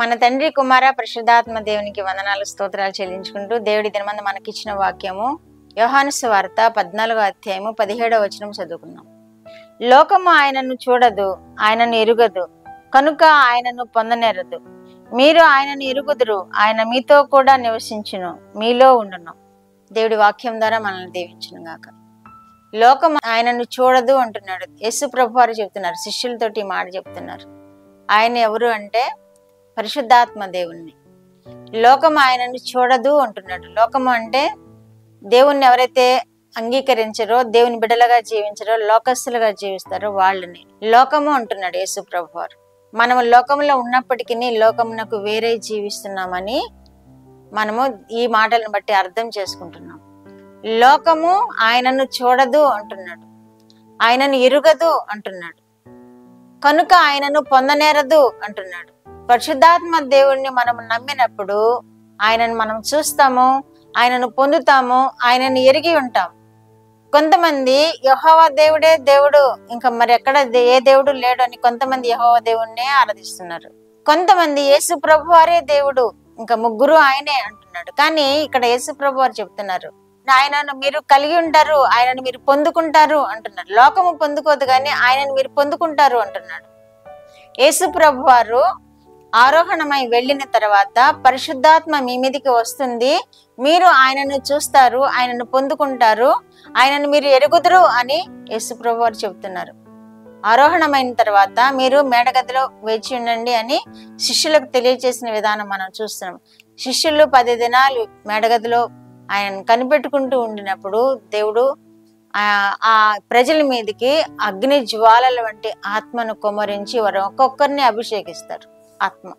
మన తండ్రి కుమార పరిశుద్ధాత్మ దేవునికి వందనాలు స్తోత్రాలు చెల్లించుకుంటూ దేవుడి దినమందు మనకిచ్చిన వాక్యము యోహాను సువార్త 14వ అధ్యాయము 17వ వచనం చదువుకున్నాం. లోకము ఆయనను చూడదు, ఆయనను ఎరుగదు, కనుక ఆయనను పొందనేరదు. మీరు ఆయనను ఎరుగుదురు, ఆయన మీతో కూడా నివసించును, మీలో ఉండును. దేవుడి వాక్యం ద్వారా మనల్ని దీవించును గాక. లోకం ఆయనను చూడదు అంటున్నాడు. యేసు ప్రభు వారు చెప్తున్నారు, శిష్యులతోటి ఈ మాట చెప్తున్నారు. ఆయన ఎవరు అంటే పరిశుద్ధాత్మ దేవుణ్ణి. లోకం ఆయనను చూడదు అంటున్నాడు. లోకము అంటే దేవుణ్ణి ఎవరైతే అంగీకరించరో, దేవుని బిడ్డలుగా జీవించరో, లోకస్తులుగా జీవిస్తారో వాళ్ళని లోకము అంటున్నాడు యేసు ప్రభు వారు. మనము లోకంలో ఉన్నప్పటికీ లోకమునకు వేరే జీవిస్తున్నామని మనము ఈ మాటలను బట్టి అర్థం చేసుకుంటున్నాం. లోకము ఆయనను చూడదు అంటున్నాడు, ఆయనను ఎరుగదు అంటున్నాడు, కనుక ఆయనను పొందనేరదు అంటున్నాడు. పరిశుద్ధాత్మ దేవుణ్ణి మనం నమ్మినప్పుడు ఆయనను మనం చూస్తాము, ఆయనను పొందుతాము, ఆయనను ఎరిగి ఉంటాం. కొంతమంది యెహోవా దేవుడే దేవుడు, ఇంకా మరి ఎక్కడ ఏ దేవుడు లేడు అని కొంతమంది యెహోవా దేవుణ్ణే ఆరాధిస్తున్నారు. కొంతమంది యేసు ప్రభు వారే దేవుడు, ఇంకా ముగ్గురు ఆయనే అంటున్నాడు. కానీ ఇక్కడ యేసు ప్రభు వారు చెప్తున్నారు, ఆయనను మీరు కలిగి ఉంటారు, ఆయనను మీరు పొందుకుంటారు అంటున్నారు. లోకము పొందుకోదు కానీ ఆయనను మీరు పొందుకుంటారు అంటున్నాడు. యేసు ప్రభు వారు ఆరోహణమై వెళ్ళిన తర్వాత పరిశుద్ధాత్మ మీ మీదకి వస్తుంది, మీరు ఆయనను చూస్తారు, ఆయనను పొందుకుంటారు, ఆయనను మీరు ఎరుగుదురు అని యేసు ప్రభు వారు చెబుతున్నారు. ఆరోహణమైన తర్వాత మీరు మేడగదిలో వేచి ఉండండి అని శిష్యులకు తెలియజేసిన విధానం మనం చూస్తున్నాం. శిష్యులు 10 దినాలు మేడగదిలో ఆయన కనిపెట్టుకుంటూ ఉండినప్పుడు దేవుడు ఆ ప్రజల మీదకి అగ్ని జ్వాలల వంటి ఆత్మను కుమ్మరించి వారు ఒక్కొక్కరిని అభిషేకిస్తారు ఆత్మ.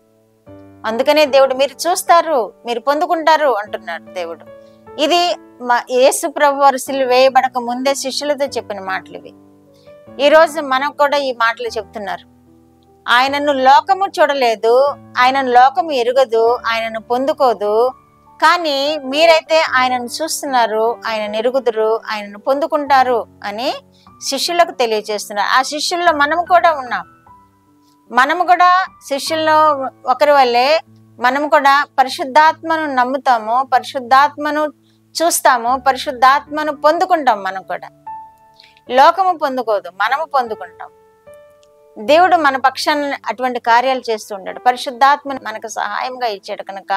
అందుకనే దేవుడు మీరు చూస్తారు, మీరు పొందుకుంటారు అంటున్నాడు దేవుడు. ఇది యేసు ప్రభు వారు సిలువ వేయబడక ముందే శిష్యులతో చెప్పిన మాటలు ఇవి. ఈ రోజు మనం కూడా ఈ మాటలు చెప్తున్నారు. ఆయనను లోకము చూడలేదు, ఆయనను లోకము ఎరుగదు, ఆయనను పొందుకోదు, కానీ మీరైతే ఆయనను చూస్తున్నారు, ఆయనను ఎరుగుదురు, ఆయనను పొందుకుంటారు అని శిష్యులకు తెలియజేస్తున్నారు. ఆ శిష్యుల్లో మనము కూడా ఉన్నాం. మనము కూడా శిష్యుల్లో ఒకరి వల్లే మనము కూడా పరిశుద్ధాత్మను నమ్ముతాము, పరిశుద్ధాత్మను చూస్తాము, పరిశుద్ధాత్మను పొందుకుంటాం. మనం కూడా లోకము పొందుకోదు, మనము పొందుకుంటాం. దేవుడు మన పక్షాన్ని అటువంటి కార్యాలు చేస్తూ ఉంటాడు. పరిశుద్ధాత్మను మనకు సహాయంగా ఇచ్చాడు కనుక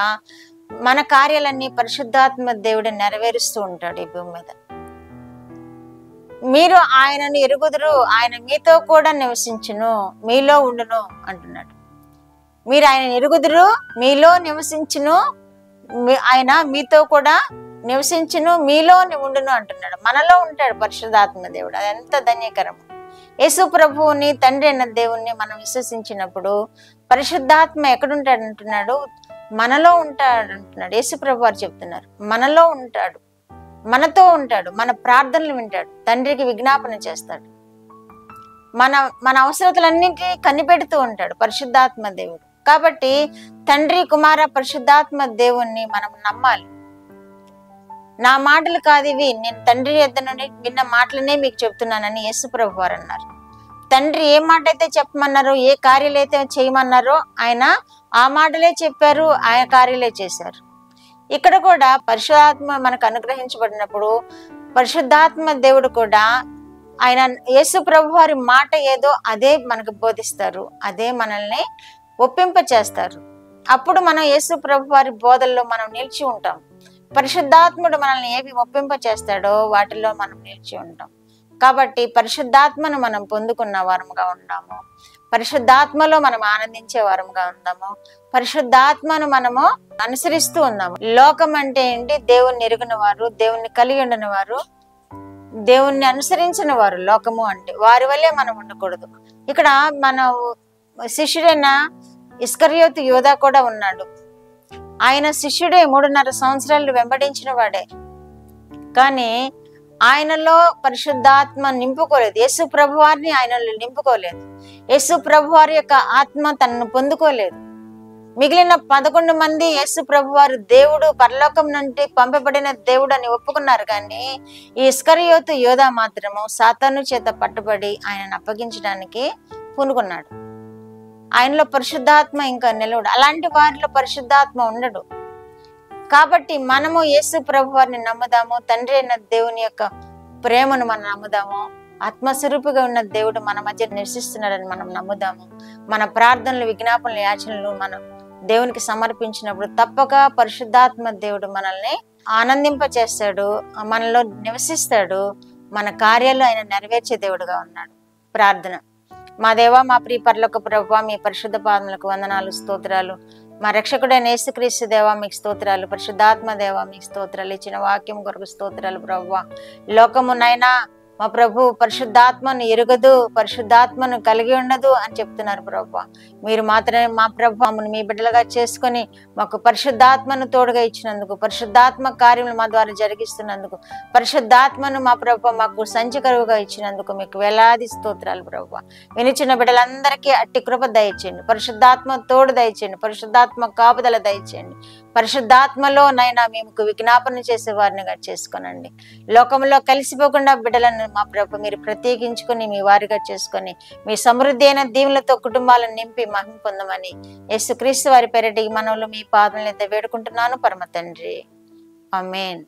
మన కార్యాలన్నీ పరిశుద్ధాత్మ దేవుడు నెరవేరుస్తూ ఉంటాడు ఈ భూమి మీద. మీరు ఆయనను ఎరుగుదురు, ఆయన మీతో కూడా నివసించును, మీలో ఉండును అంటున్నాడు. మీరు ఆయన ఎరుగుదురు, మీలో నివసించును, ఆయన మీతో కూడా నివసించును, మీలో ఉండును అంటున్నాడు. మనలో ఉంటాడు పరిశుద్ధాత్మ దేవుడు. అది ఎంత ధన్యకరము. యేసు ప్రభువుని, తండ్రి అయిన దేవుణ్ణి మనం విశ్వసించినప్పుడు పరిశుద్ధాత్మ ఎక్కడుంటాడు అంటున్నాడు, మనలో ఉంటాడు అంటున్నాడు. యేసు ప్రభు వారు చెప్తున్నారు, మనలో ఉంటాడు, మనతో ఉంటాడు, మన ప్రార్థనలు వింటాడు, తండ్రికి విజ్ఞాపన చేస్తాడు, మన అవసరతలన్నింటినీ కనిపెడుతూ ఉంటాడు పరిశుద్ధాత్మ దేవుడు. కాబట్టి తండ్రి కుమార పరిశుద్ధాత్మ దేవుణ్ణి మనం నమ్మాలి. నా మాటలు కాదు ఇవి, నేను తండ్రి యొద్ద నుండి విన్న మాటలనే మీకు చెప్తున్నానని యేసు ప్రభు వారు అన్నారు. తండ్రి ఏ మాట అయితే చెప్పమన్నారో, ఏ కార్యాలు అయితే చేయమన్నారో ఆయన ఆ మాటలే చెప్పారు, ఆయన కార్యాలే చేశారు. ఇక్కడ కూడా పరిశుద్ధాత్మ మనకు అనుగ్రహించబడినప్పుడు పరిశుద్ధాత్మ దేవుడు కూడా ఆయన యేసు ప్రభు వారి మాట ఏదో అదే మనకు బోధిస్తారు, అదే మనల్ని ఒప్పింప చేస్తారు. అప్పుడు మనం యేసు ప్రభు వారి బోధల్లో మనం నిలిచి ఉంటాం. పరిశుద్ధాత్ముడు మనల్ని ఏవి ఒప్పింప చేస్తాడో వాటిల్లో మనం నిలిచి ఉంటాం. కాబట్టి పరిశుద్ధాత్మను మనం పొందుకున్న వారముగా ఉందాము, పరిశుద్ధాత్మలో మనం ఆనందించే వారముగా ఉందాము, పరిశుద్ధాత్మను మనము అనుసరిస్తూ ఉన్నాము. లోకం అంటే ఏంటి? దేవుణ్ణి ఎరిగిన వారు, దేవుణ్ణి కలిగి ఉండని వారు, దేవుణ్ణి అనుసరించిన వారు. లోకము అంటే వారి వల్లే మనం ఉండకూడదు. ఇక్కడ మన శిష్యుడైన ఇస్కరియోతు యోధా కూడా ఉన్నాడు. ఆయన శిష్యుడే, 3.5 సంవత్సరాలు వెంబడించిన వాడే, కానీ ఆయనలో పరిశుద్ధాత్మ నింపుకోలేదు. యేసు ప్రభు వారిని ఆయనలో నింపుకోలేదు. యేసు ప్రభు వారి యొక్క ఆత్మ తనను పొందుకోలేదు. మిగిలిన 11 మంది యేసు ప్రభు వారు దేవుడు, పరలోకం నుండి పంపబడిన దేవుడు అని ఒప్పుకున్నారు. కానీ ఈ ఇస్కరియోతు యోధా మాత్రము సాతాను చేత పట్టుబడి ఆయనను అప్పగించడానికి పూనుకున్నాడు. ఆయనలో పరిశుద్ధాత్మ ఇంకా నిలవడు. అలాంటి వారిలో పరిశుద్ధాత్మ ఉండడు. కాబట్టి మనము యేసు ప్రభు వారిని నమ్ముదాము. తండ్రి అయిన దేవుని యొక్క ప్రేమను మనం నమ్ముదాము. ఆత్మస్వరూపిగా ఉన్న దేవుడు మన మధ్య నివసిస్తున్నాడని మనం నమ్ముదాము. మన ప్రార్థనలు, విజ్ఞాపనలు, యాచనలు మనం దేవునికి సమర్పించినప్పుడు తప్పక పరిశుద్ధాత్మ దేవుడు మనల్ని ఆనందింప చేస్తాడు, మనలో నివసిస్తాడు. మన కార్యాలు ఆయన నెరవేర్చే దేవుడుగా ఉన్నాడు. ప్రార్థన. మా దేవా, మా ప్రియ పరలోక ప్రభువా, మీ పరిశుద్ధ పాదములకు వందనాలు, స్తోత్రాలు. మా రక్షకుడైన యేసుక్రీస్తు దేవా మీకు స్తోత్రాలు. పరిశుద్ధాత్మ దేవా మీకు స్తోత్రాలు. ఇచ్చిన వాక్యం కొరకు స్తోత్రాలు ప్రభువా. లోకమునైనా మా ప్రభు పరిశుద్ధాత్మను ఎరుగదు, పరిశుద్ధాత్మను కలిగి ఉండదు అని చెప్తున్నారు ప్రభువా. మీరు మాత్రమే మా ప్రభువును మీ బిడ్డలుగా చేసుకొని మాకు పరిశుద్ధాత్మను తోడుగా ఇచ్చినందుకు, పరిశుద్ధాత్మ కార్యములు మా ద్వారా జరిగిస్తున్నందుకు, పరిశుద్ధాత్మను మా ప్రభు మాకు సంచకరువుగా ఇచ్చినందుకు మీకు వేలాది స్తోత్రాలు ప్రభువా. వినిచిన బిడ్డలందరికీ అట్టి కృప దయచేయండి. పరిశుద్ధాత్మ తోడు దయచేయండి. పరిశుద్ధాత్మ కాపుదల దయచేయండి. పరిశుద్ధాత్మలో నైనా మేము విజ్ఞాపన చేసే వారినిగా చేసుకోనండి. లోకంలో కలిసిపోకుండా బిడ్డలను మా ప్రభు మీరు ప్రత్యేకించుకొని మీ వారిగా చేసుకొని మీ సమృద్ధి అయిన దీవులతో కుటుంబాలను నింపి మహిమ పొందమని యేసుక్రీస్తు వారి పేరిట ఈ మనవులు మీ పాదముల యొద్ద వేడుకుంటున్నాను పరమ తండ్రి. ఆమేన్.